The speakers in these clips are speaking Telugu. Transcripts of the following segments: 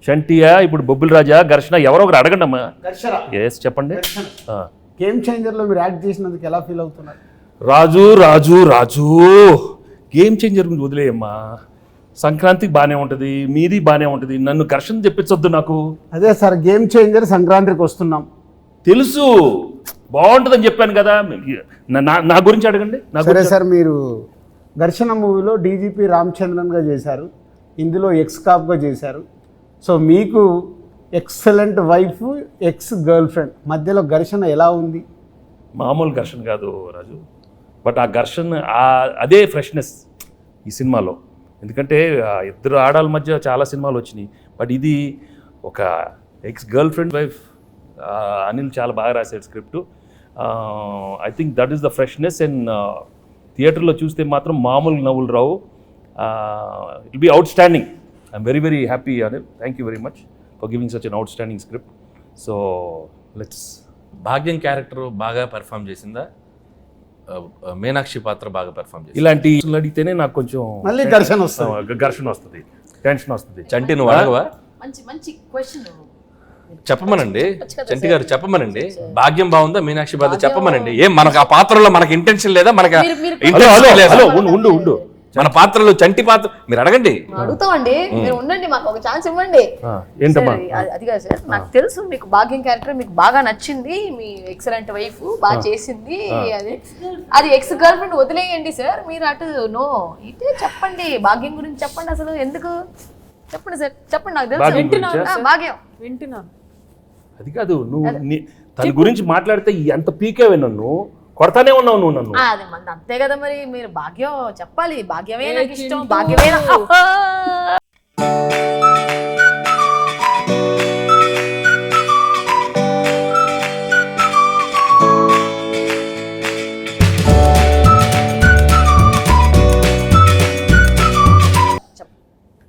చంటియా ఇప్పుడు బొబ్బిల్ రాజా ఘర్షణ ఎవరో ఒకరు అడగండి అమ్మా. ఎస్ చెప్పండి. గేమ్ చేంజర్లో మీరు యాక్ట్ చేసినందుకు ఎలా ఫీల్ అవుతున్నారు? రాజు రాజు రాజు గేమ్ చేంజర్ గురించి వదిలేయమ్మా. సంక్రాంతికి బాగానే ఉంటుంది, మీది బాగానే ఉంటుంది, నన్ను ఘర్షణ తెప్పించొద్దు నాకు. అదే సార్, గేమ్ చేంజర్ సంక్రాంతికి వస్తున్నాం. తెలుసు బాగుంటుందని చెప్పాను కదా. నా గురించి అడగండి. సరే సార్, మీరు ఘర్షణ మూవీలో డీజీపీ రామచంద్రన్గా చేశారు, ఇందులో ఎక్స్ కాప్గా చేశారు. సో మీకు excellent wife, ex girl friend మధ్యలో ఘర్షణ ఎలా ఉంది? మామూలు ఘర్షణ కాదు రాజు, బట్ ఆ ఘర్షణ అదే ఫ్రెష్నెస్ ఈ సినిమాలో. ఎందుకంటే ఇద్దరు ఆడాల మధ్య చాలా సినిమాలు వచ్చినాయి, బట్ ఇది ఒక ex girlfriend wife. Anil చాలా బాగా రాశాడు script. I think that is the freshness. And థియేటర్లో చూస్తే మాత్రం మామూలు నవ్వులు రావు. It will be outstanding. I am very very happy Anil. Thank you very much for giving such an outstanding script. So let's. Bhagyam character బాగా పెర్ఫామ్ చేసిందా, మీనాక్షి పాత్ర బాగా పెర్ఫామ్ చేసింది? ఇలాంటి అడిగితేనే నాకు కొంచెం మళ్ళీ ఘర్షణ వస్తుంది, టెన్షన్ వస్తుంది. చంటి నువ్వు అడగవా? మంచి క్వశ్చన్ చెప్పమనండి చంటి గారు, చెప్పమనండి. భాగ్యం బాగుందా, మీనాక్షి పాత్ర చెప్పమనండి. ఏం మనకు ఆ పాత్రలో మనకి ఇంటెన్షన్ లేదా? మనకి ఉండు మన పాత్రలో చంటి పాత్ర మీరు అడగండి. అడుగుతామండి, మీరు ఉండండి, మాకు ఒక ఛాన్స్ ఇవ్వండి. ఏంటమ్మా అది కాదు సార్, నాకు తెలుసు మీకు భాగ్యం క్యారెక్టర్ మీకు బాగా నచ్చింది, మీ ఎక్సలెంట్ వైఫ్ బాగా చేసింది. అది ఎక్స్ గర్ల్ ఫ్రెండ్ వదిలేయండి సార్, మీరు అటు నో ఇటే చెప్పండి. భాగ్యం గురించి చెప్పండి, అసలు ఎందుకు చెప్పండి సార్, చెప్పండి. నాకు తెలుసు భాగ్యం వింటున్నాను. అది కాదు, నువ్వు తన గురించి మాట్లాడితే ఎంత పీకేవే, నన్ను కొడతానే ఉన్నావు నువ్వు నన్ను. అది మంది అంతే కదా, మరి మీరు భాగ్యం చెప్పాలి. భాగ్యమే నాకు ఇష్టం, భాగ్యమే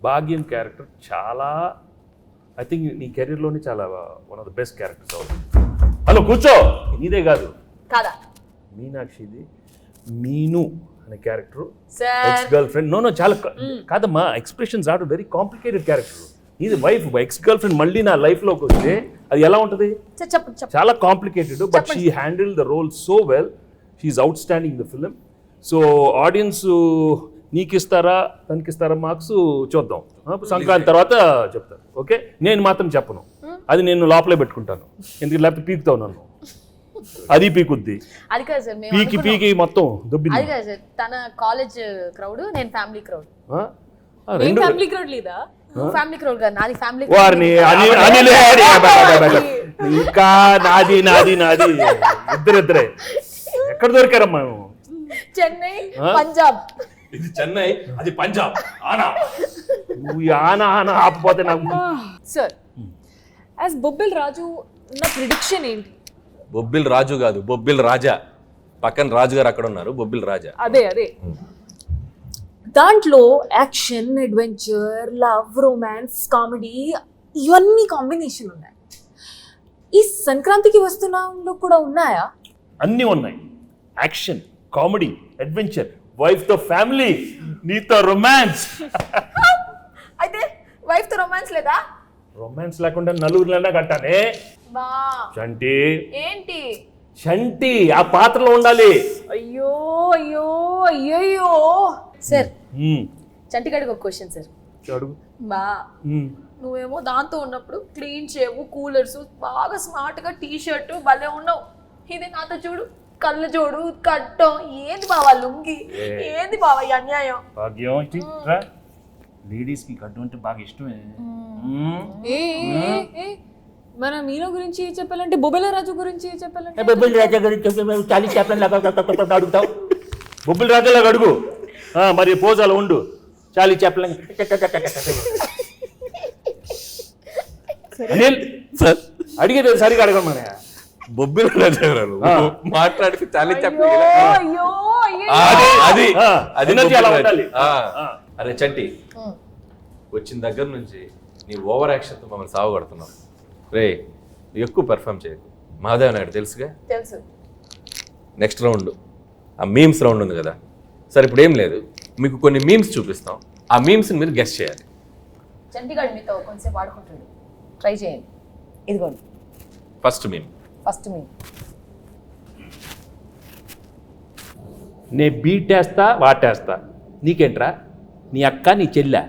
భాగ్యం క్యారెక్టర్ చాలా, ఐ థింక్ నీ కెరీర్లోనే చాలా one of the best characters అవుతుంది. హలో కూర్చో, నీదే కాదు కాదా మీనాక్షిది. మీను అనే character ex girlfriend. No చాలా కాదమ్మా, expressions are very complicated character. ఇది వైఫ్ ఎక్స్ గర్ల్ ఫ్రెండ్ మళ్ళీ నా లైఫ్లోకి వస్తే అది ఎలా ఉంటుంది? చాలా complicated, but she handle the role so well. She's outstanding the film. So audience నీకు ఇస్తారా తనకిస్తారా మార్క్స్ చూద్దాం, సంక్రాంతి తర్వాత చెప్తారు. ఓకే, నేను మాత్రం చెప్పను, అది నేను లోపలే పెట్టుకుంటాను. ఎందుకు లేకపోతే పీకుతావు నన్ను, అది పీకుద్ది. అది కాదు సార్, పీకి మొత్తం దుబ్బింది. అది కాదు సార్, తన కాలేజ్ క్రౌడ్, నేను ఫ్యామిలీ క్రౌడ్. ఫ్యామిలీ క్రౌడ్ లేదా? ఫ్యామిలీ క్రౌడ్ కాదు, నాది ఫ్యామిలీ. వారిని ఇంకా నాది ఇద్దరే ఎక్కడ దొరికారమ్మా? చెన్నై, పంజాబ్. ఇది చెన్నై, అది పంజాబ్. ఆనా ఆపపోతే నాకు. సార్, యాజ్ బొబ్బిల్ రాజు నా ప్రిడిక్షన్ ఏంటి? బొబ్బిల్ రాజు కాదు, బొబ్బిల్ రాజా. పక్కన రాజు గారు అక్కడ ఉన్నారు, బొబ్బిల్ రాజా. అదే దాంట్లో action, adventure, love, romance, comedy ఇవన్నీ కాంబినేషన్ ఉన్నాయి. ఈ సంక్రాంతికి వస్తున్నాంలో కూడా ఉన్నాయా? అన్నీ ఉన్నాయి. యాక్షన్, కామెడీ, అడ్వెంచర్, వైఫ్ తో ఫ్యామిలీ, నీతో రొమాన్స్. అయితే వైఫ్ తో రొమాన్స్ లేదా? రొమాన్స్ లేకుండా నలుగురిలోనే కట్టానే. చంటి ఏంటి? చంటి ఆ పాత్రలో ఉండాలి. అయ్యో అయ్యో అయ్యో సార్, చంటిగాడికి ఒక క్వశ్చన్ సార్. అడుగు. బా, నువ్వేమో దాంతో ఉన్నప్పుడు క్లీన్ షేవ్, కూలర్స్, బాగా స్మార్ట్ గా టీ షర్ట్ భలే ఉన్నావు. ఇది నాతో చూడు, కళ్ళు చూడు, కట్టం. ఏంది బావా లుంగి, ఏంది బావా ఈ అన్యాయం? లేడీస్ కి కట్టు అంటే బాగా ఇష్టమే. మన మీనో గురించి చెప్పాలంటే, బొబ్బిల రాజు గురించి చెప్పాలంటే, బొబ్బిల్ రాజా గురించి చాలీ చెప్పండి. అడుగుతావు బొబ్బిల్ రాజాలాగా అడుగు, మరి పోజాలు ఉండు. చాలీ చెప్పలేం. అడిగేది సరిగా అడగం. మన బొబ్బిల్ రాజా మాట్లాడితే చాలీ చెప్పలేదు. అరే చంటి, వచ్చిన దగ్గర నుంచి నీ ఓవర్ యాక్షన్తో మమ్మల్ని సాగుగడుతున్నావు. రే, ఎక్కువ పెర్ఫామ్ చేయకు. మహాదేవ్ నాయుడు తెలుసుగా? తెలుసు. నెక్స్ట్ రౌండ్ ఆ మీమ్స్ రౌండ్ ఉంది కదా. సరే, ఇప్పుడు ఏం లేదు, మీకు కొన్ని మీమ్స్ చూపిస్తాం. ఆ మీమ్స్ని మీరు గెస్ చేయాలి. చంటిగాడు మీతో కొంచెంసేపు ఆడుకుంటాడు, ట్రై చేయండి. ఇదిగోండి ఫస్ట్ మేము ఫస్ట్ మీ నే బీటేస్తా వాటేస్తా, నీకేంట్రా నీ అక్క నీ చెల్లె.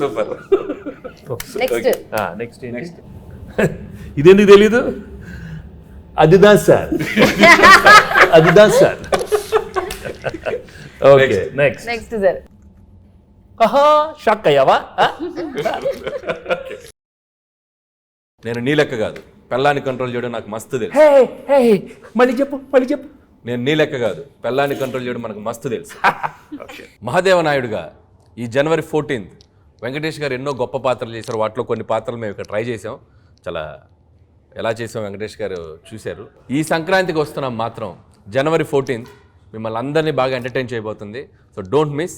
సూపర్. నెక్స్ట్ నెక్స్ట్ నెక్స్ట్ ఇదెందుకు తెలీదు? అదిదా సార్, అదిదా sir. Okay next. Next sir. ఆహా షాక్ అయ్యావా? నేను నీ లెక్క కాదు, పెళ్ళాన్ని కంట్రోల్ చేయడం నాకు మస్తు తెలుసు. హే హే మళ్ళీ చెప్పు మళ్ళీ చెప్పు. నేను నీ లెక్క కాదు, పెళ్ళాన్ని కంట్రోల్ చేయడం మనకు మస్తు తెలుసు. మహాదేవ నాయుడుగా ఈ జనవరి 14th వెంకటేష్ గారు ఎన్నో గొప్ప పాత్రలు చేశారు. వాటిలో కొన్ని పాత్రలు మేము ఇక్కడ ట్రై చేసాం. చాలా ఎలా చేసాం వెంకటేష్ గారు చూశారు. ఈ సంక్రాంతికి వస్తున్నాం మాత్రం జనవరి 14th మిమ్మల్ని అందరినీ బాగా ఎంటర్టైన్ చేయబోతుంది. So don't miss.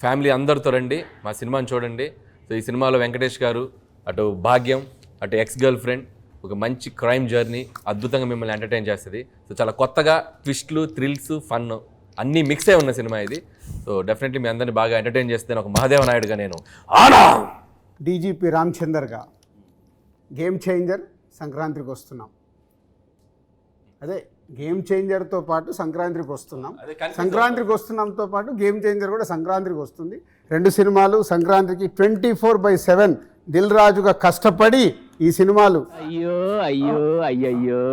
ఫ్యామిలీ అందరితో రండి, మా సినిమాని చూడండి. సో ఈ సినిమాలో వెంకటేష్ గారు, అటు భాగ్యం, అటు ఎక్స్ గర్ల్ ఫ్రెండ్, ఒక మంచి క్రైమ్ జర్నీ అద్భుతంగా మిమ్మల్ని ఎంటర్టైన్ చేస్తుంది. సో చాలా కొత్తగా ట్విస్ట్లు, థ్రిల్స్, ఫన్ అన్నీ మిక్స్ అయి ఉన్న సినిమా ఇది. సో డెఫినెట్లీ మీ అందరినీ బాగా ఎంటర్టైన్ చేస్తే ఒక మహాదేవ నాయుడుగా నేను డీజీపీ రామచందర్గా గేమ్ చేంజర్ సంక్రాంతికి వస్తున్నాం. అదే గేమ్ చేంజర్తో పాటు సంక్రాంతికి వస్తున్నాం. సంక్రాంతికి వస్తున్నాంతో పాటు గేమ్ చేంజర్ కూడా సంక్రాంతికి వస్తుంది. 2 సినిమాలు సంక్రాంతికి 24/7 దిల్ రాజుగా కష్టపడి ఈ సినిమాలు అయ్యో అయ్యో అయ్యయ్యో